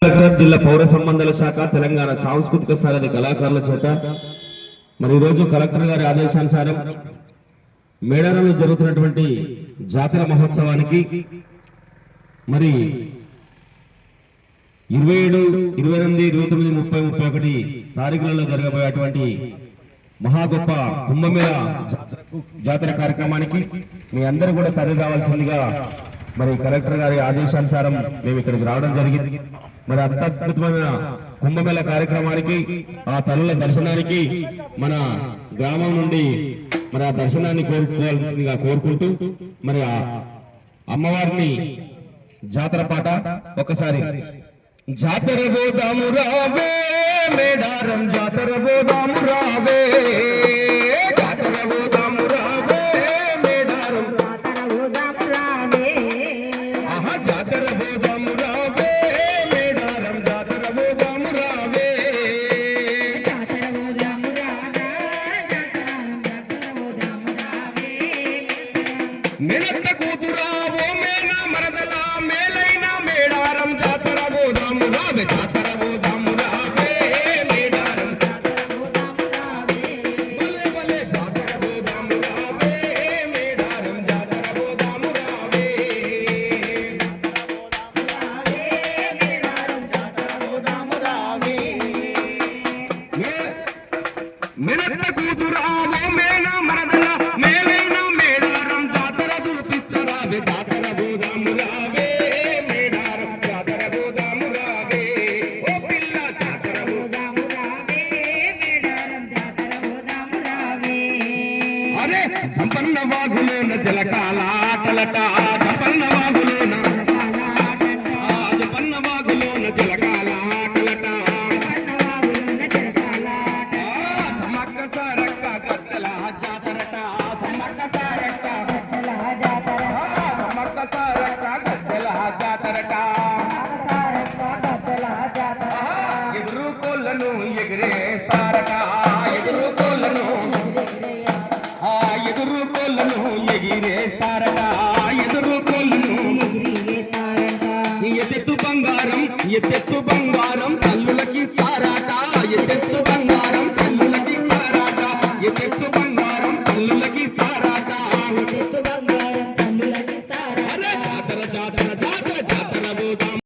Collector జిల్లా పౌర సంబంధాల శాఖ తెలంగాణ సాంస్కృతిక సారథి కళాకారుల చేత మరి ఈరోజు కలెక్టర్ గారి ఆదేశానుసారం మేడారంలో జరుగుతున్నటువంటి జాతర మహోత్సవానికి మరి 27, 28, 29, 30, 31 తారీఖులలో జరగబోయేటువంటి మహా గొప్ప కుంభమేళ జాతర కార్యక్రమానికి మీ అందరూ కూడా తరలి రావాల్సిందిగా మరి కలెక్టర్ గారి ఆదేశానుసారం మేము ఇక్కడికి రావడం జరిగింది. మరి అత్యద్భుతమైన కుంభమేళ కార్యక్రమానికి ఆ తల్లుల దర్శనానికి మన గ్రామం నుండి మరి ఆ దర్శనాన్ని కోరుకోవాల్సిందిగా కోరుకుంటూ మరి ఆ అమ్మవారిని జాతర పాట ఒకసారి. జాతర పోదాము రావే మేడారం జాతర పోదాము రావే, జాతర పోదాము రావే మేడారం జాతర పోదాము రావే, ఆహా జాతర పోదాము రావే మేడారం జాతర పోదాము రావే, జాతర పోదాము రావే జాతర పోదాము రావే. మేనత్త కూతురా ఓ మేనా మరదలా మేలైన మేడారం జాతర పోదాము రావే, జాతర పోదాము రావే మేడారం జాతర పోదాము రావే, భలే భలే జాతర పోదాము రావే మేడారం జాతర పోదాము రావే, మేడారం జాతర పోదాము రావే. మేనత్త కూతురా ఓ మేనా మరదలా మేలైన మేడారం జాతర చూపిస్తారావే, జాతర పోదాము రావే మేడారం జాతర పోదాము రావే, ఓ పిల్ల జాతర పోదాము రావే మేడారం జాతర పోదాము రావే. అరే సంపన్న వాగులోన జలకాలాటలట, సంపన్న వాగులోన జలకాలాటట, సంపన్న వాగులోన జలకాలాటట.